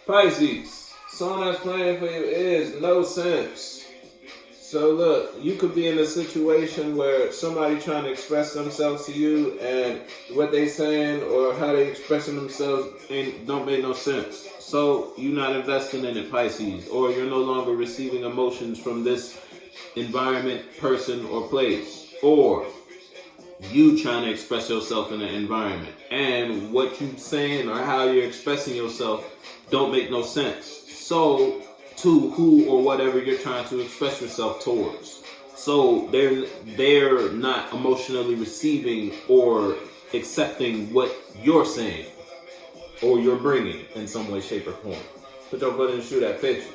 Pisces, song that's playing for you is No Sense. So look, you could be in a situation where somebody trying to express themselves to you and what they saying or how they expressing themselves don't make no sense. So you're not investing in it, Pisces, or you're no longer receiving emotions from this environment, person, or place. Or you trying to express yourself in an environment and what you saying or how you're expressing yourself don't make no sense. So to who or whatever you're trying to express yourself towards. So they're not emotionally receiving or accepting what you're saying or you're bringing in some way, shape, or form. Put your foot in and shoot that picture.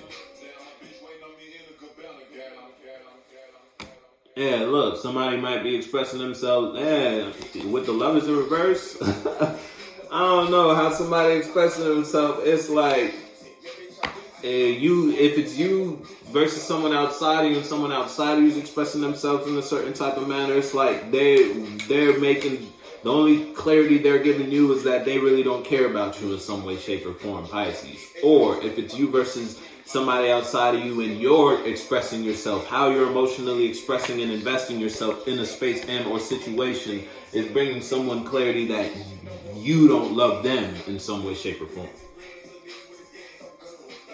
Yeah, look, somebody might be expressing themselves, with the lovers in reverse. I don't know how somebody expressing themselves. It's like, if it's you versus someone outside of you and someone outside of you is expressing themselves in a certain type of manner, it's like they're making, the only clarity they're giving you is that they really don't care about you in some way, shape, or form, Pisces. Or if it's you versus somebody outside of you and you're expressing yourself, how you're emotionally expressing and investing yourself in a space and or situation is bringing someone clarity that you don't love them in some way, shape, or form.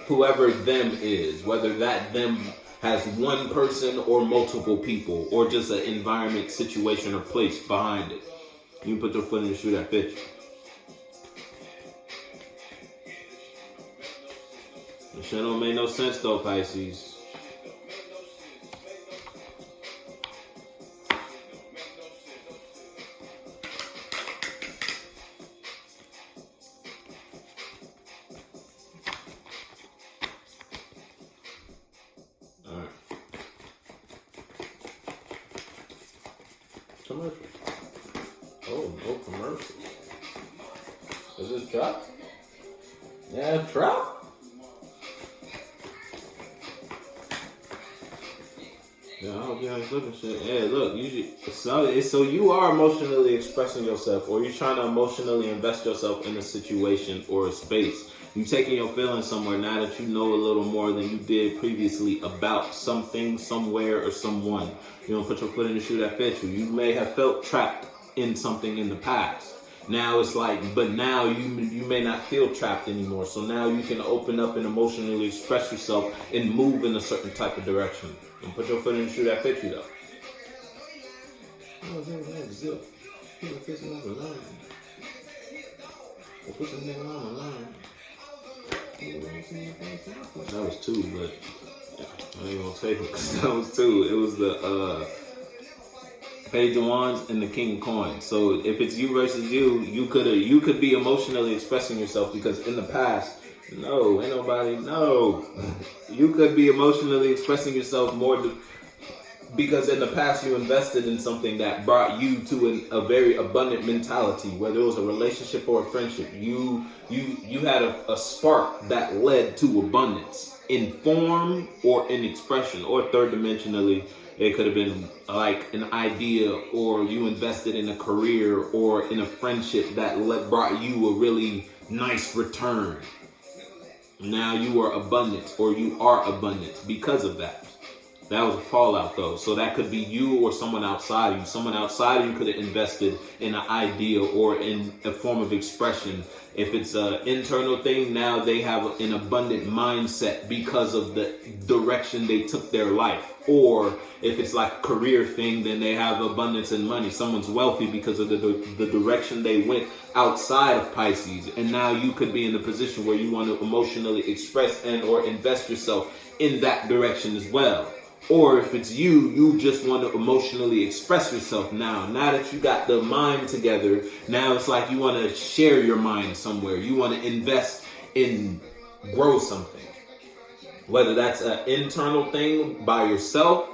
Whoever them is, whether that them has one person or multiple people or just an environment, situation, or place behind it. You can put your foot in and shoot that picture. This shit don't make no sense though, Pisces. Alright. Commercial. Oh, no commercial. Is this trap? Yeah, trap? Yeah, I hope you guys looking shit. Yeah, look, so you are emotionally expressing yourself, or you're trying to emotionally invest yourself in a situation or a space. You taking your feelings somewhere now that you know a little more than you did previously about something, somewhere, or someone. You don't put your foot in the shoe that fits you. You may have felt trapped in something in the past. Now it's like, but now you may not feel trapped anymore. So now you can open up and emotionally express yourself and move in a certain type of direction. And put your foot in the shoe that fits you though. That was two, but I ain't gonna take it because that was two. It was the Page of Wands and the King of Coins. So if it's you versus you could be emotionally expressing yourself because in the past, no, ain't nobody, no. You could be emotionally expressing yourself more because in the past you invested in something that brought you to a very abundant mentality, whether it was a relationship or a friendship. You had a spark that led to abundance in form or in expression, or third dimensionally. It could have been like an idea, or you invested in a career or in a friendship that brought you a really nice return. Now you are abundant, or you are abundant because of that. That was a fallout though. So that could be you or someone outside of you. Someone outside of you could have invested in an idea or in a form of expression. If it's an internal thing, now they have an abundant mindset because of the direction they took their life. Or if it's like a career thing, then they have abundance in money. Someone's wealthy because of the direction they went outside of Pisces. And now you could be in a position where you want to emotionally express and or invest yourself in that direction as well. Or if it's you just want to emotionally express yourself now. Now that you got the mind together, now it's like you want to share your mind somewhere. You want to invest in grow something. Whether that's an internal thing by yourself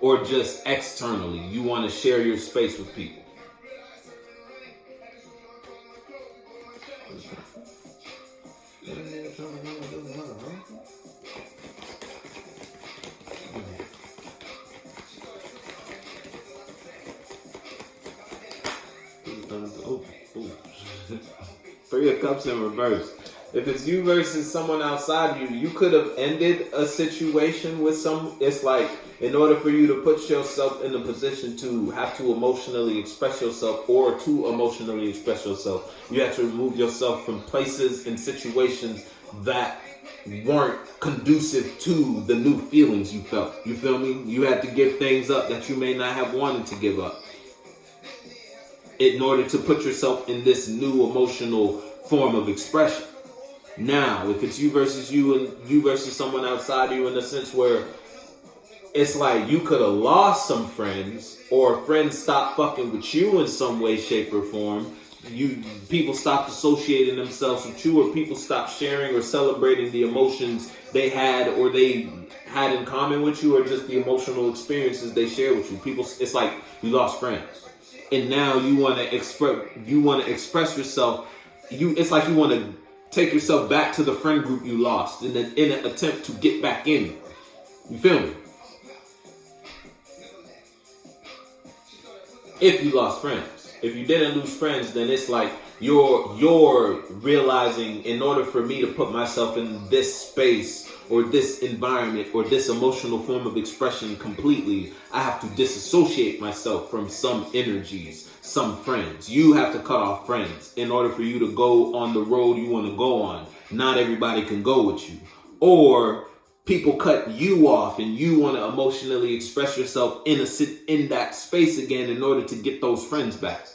or just externally. You want to share your space with people. Three of Cups in reverse. If it's you versus someone outside you, you could have ended a situation with some. It's like, in order for you to put yourself in a position to have to emotionally express yourself or to emotionally express yourself, you have to remove yourself from places and situations that weren't conducive to the new feelings you felt. You feel me? You had to give things up that you may not have wanted to give up in order to put yourself in this new emotional form of expression. Now, if it's you versus you and you versus someone outside of you, in the sense where it's like you could have lost some friends, or friends stopped fucking with you in some way, shape, or form. People stopped associating themselves with you, or people stopped sharing or celebrating the emotions they had or they had in common with you, or just the emotional experiences they share with you. It's like you lost friends, and now you want to express yourself. It's like you want to take yourself back to the friend group you lost in an attempt to get back in. You feel me? If you lost friends. If you didn't lose friends, then it's like you're realizing, in order for me to put myself in this space or this environment or this emotional form of expression completely, I have to disassociate myself from some energies, some friends. You have to cut off friends in order for you to go on the road you want to go on. Not everybody can go with you. Or people cut you off and you want to emotionally express yourself in that space again in order to get those friends back.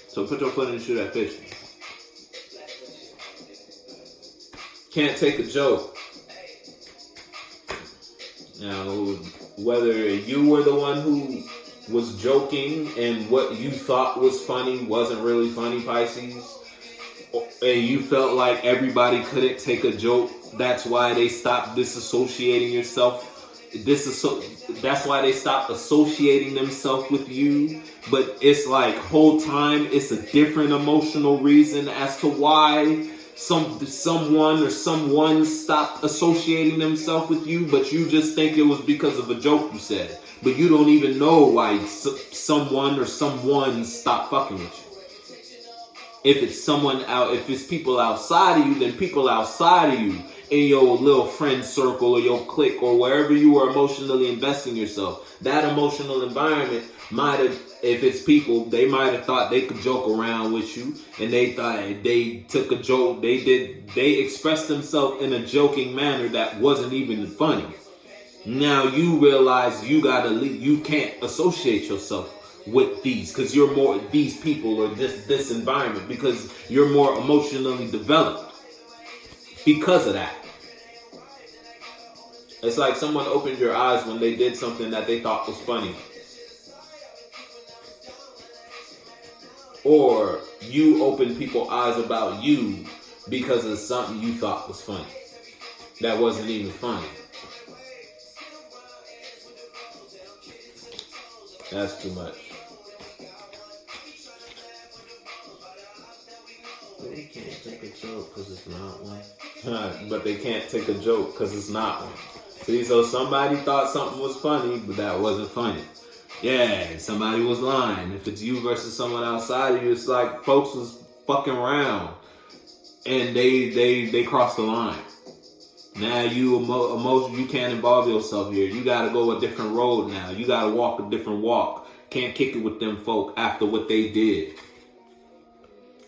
So put your foot in the shoe that fits you. Can't take a joke. Now, whether you were the one who was joking and what you thought was funny wasn't really funny, Pisces, and you felt like everybody couldn't take a joke, that's why they stopped disassociating yourself. That's why they stopped associating themselves with you. But it's like whole time it's a different emotional reason as to why someone stopped associating themselves with you, but you just think it was because of a joke you said. But you don't even know why someone stopped fucking with you. If it's people outside of you, then people outside of you in your little friend circle or your clique or wherever you are emotionally investing yourself, that emotional environment might have, if it's people, they might have thought they could joke around with you, and they thought they took a joke, they expressed themselves in a joking manner that wasn't even funny. Now you realize you gotta leave, you can't associate yourself with these people or this environment, because you're more emotionally developed because of that. It's like someone opened your eyes when they did something that they thought was funny. Or you opened people's eyes about you because of something you thought was funny that wasn't even funny. That's too much. They can't take a joke because it's not one. But they can't take a joke because it's not one. See, so somebody thought something was funny, but that wasn't funny. Yeah, somebody was lying. If it's you versus someone outside of you, it's like folks was fucking around and they crossed the line. Now you can't involve yourself here. You gotta go a different road now. You gotta walk a different walk. Can't kick it with them folk after what they did.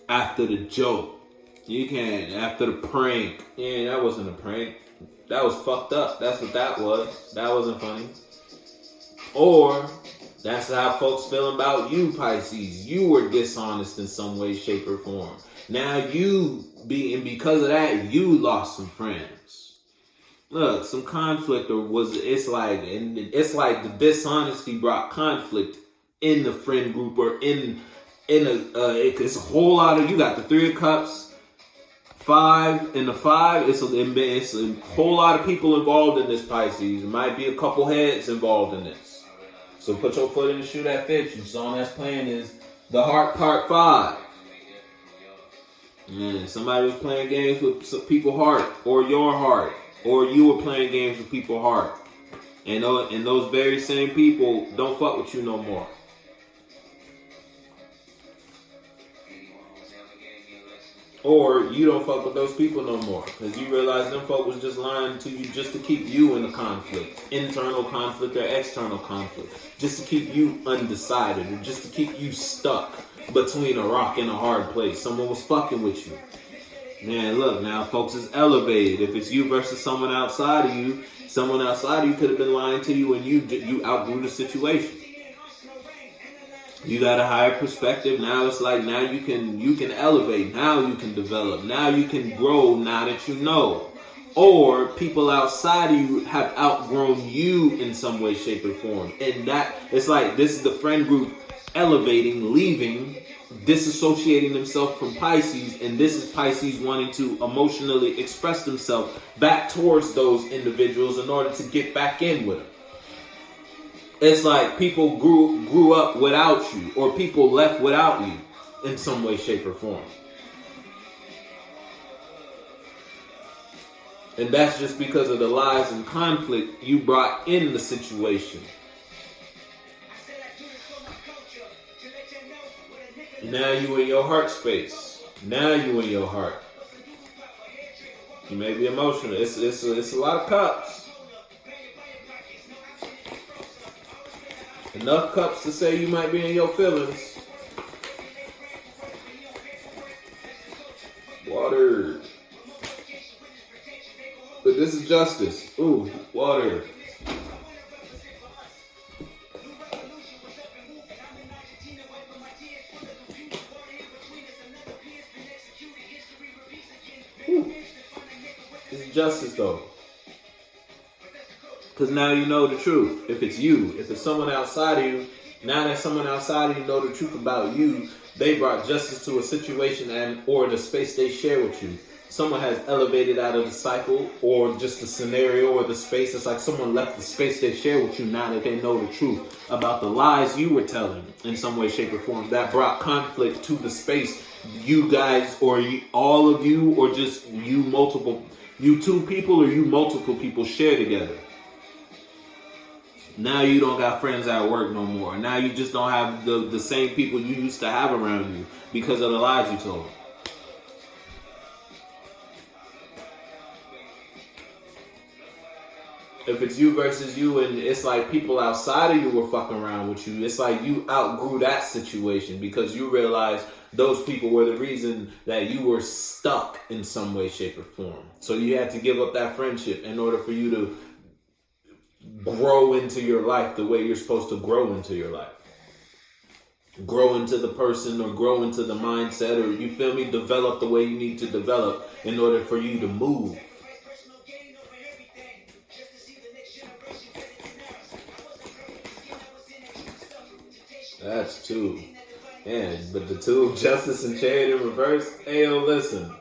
After the joke. You can't. After the prank. Yeah, that wasn't a prank. That was fucked up. That's what that was. That wasn't funny. Or that's how folks feel about you, Pisces. You were dishonest in some way, shape, or form. Now because of that, you lost some friends. Look, some conflict it's like the dishonesty brought conflict in the friend group or it's a whole lot of, you got the 3 of Cups, 5, and the 5, it's a whole lot of people involved in this, Pisces. There might be a couple heads involved in this. So put your foot in the shoe that fits you. The song that's playing is The Heart Part 5. Man, somebody was playing games with people's heart, or your heart, or you were playing games with people's heart. And those very same people don't fuck with you no more. Or you don't fuck with those people no more because you realize them folk was just lying to you just to keep you in the conflict, internal conflict or external conflict, just to keep you undecided or just to keep you stuck between a rock and a hard place. Someone was fucking with you. Man, look, now folks is elevated. If it's you versus someone outside of you could have been lying to you and you outgrew the situation. You got a higher perspective. Now it's like now you can elevate. Now you can develop. Now you can grow now that you know. Or people outside of you have outgrown you in some way, shape, or form. And that it's like this is the friend group elevating, leaving, disassociating themselves from Pisces, and this is Pisces wanting to emotionally express themselves back towards those individuals in order to get back in with them. It's like people grew up without you, or people left without you in some way, shape, or form. And that's just because of the lies and conflict you brought in the situation. Now you in your heart space. Now you in your heart. You may be emotional. It's a lot of cups. Enough cups to say you might be in your feelings. Water. But this is justice. Ooh, water. Ooh. This is justice though. Because now you know the truth. If it's you, if it's someone outside of you, now that someone outside of you know the truth about you, they brought justice to a situation and or the space they share with you. Someone has elevated out of the cycle or just the scenario or the space. It's like someone left the space they share with you now that they know the truth about the lies you were telling in some way, shape, or form. That brought conflict to the space you guys or you, all of you or just you multiple, you two people or you multiple people share together. Now you don't got friends at work no more. Now you just don't have the same people you used to have around you because of the lies you told. If it's you versus you and it's like people outside of you were fucking around with you, it's like you outgrew that situation because you realized those people were the reason that you were stuck in some way, shape, or form. So you had to give up that friendship in order for you to grow into your life the way you're supposed to grow into your life. Grow into the person or grow into the mindset or, you feel me, develop the way you need to develop in order for you to move. That's two. Yeah, but the two of justice and charity in reverse, hey, yo, listen.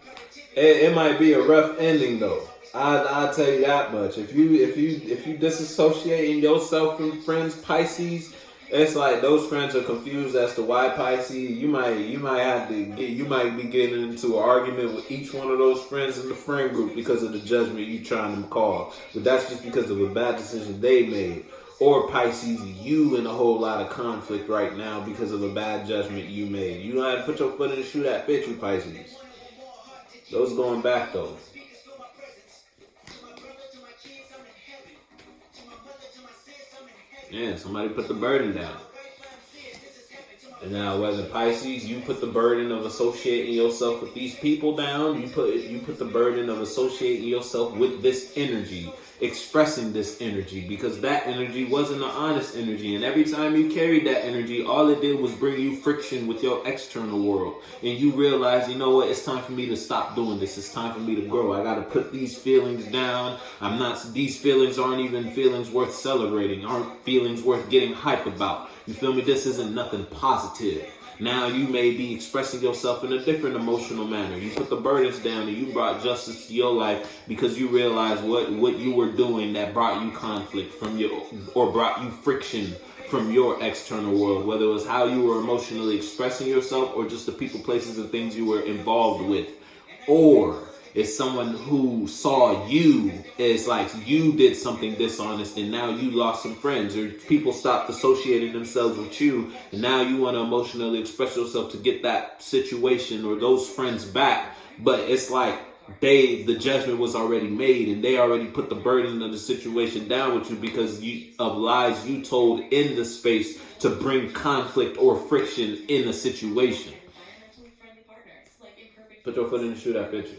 It might be a rough ending though. I'll tell you that much. If you disassociating yourself from friends, Pisces, it's like those friends are confused as to why Pisces. You might be getting into an argument with each one of those friends in the friend group because of the judgment you trying to call. But that's just because of a bad decision they made. Or Pisces, you in a whole lot of conflict right now because of a bad judgment you made. You don't have to put your foot in the shoe that fit you, Pisces. Those going back though. Yeah, somebody put the burden down. And now whether Pisces, you put the burden of associating yourself with these people down, you put the burden of associating yourself with this energy, expressing this energy, because that energy wasn't an honest energy. And every time you carried that energy, all it did was bring you friction with your external world. And you realize, you know what, it's time for me to stop doing this. It's time for me to grow. I got to put these feelings down. These feelings aren't even feelings worth celebrating, aren't feelings worth getting hype about. You feel me? This isn't nothing positive. Now you may be expressing yourself in a different emotional manner. You put the burdens down and you brought justice to your life because you realized what you were doing that brought you conflict or brought you friction from your external world, whether it was how you were emotionally expressing yourself or just the people, places, and things you were involved with. Or it's someone who saw you as like you did something dishonest and now you lost some friends, or people stopped associating themselves with you and now you want to emotionally express yourself to get that situation or those friends back but it's like the judgment was already made, and they already put the burden of the situation down with you because of lies you told in the space to bring conflict or friction in a situation. Put your foot in the shoe, that fit you.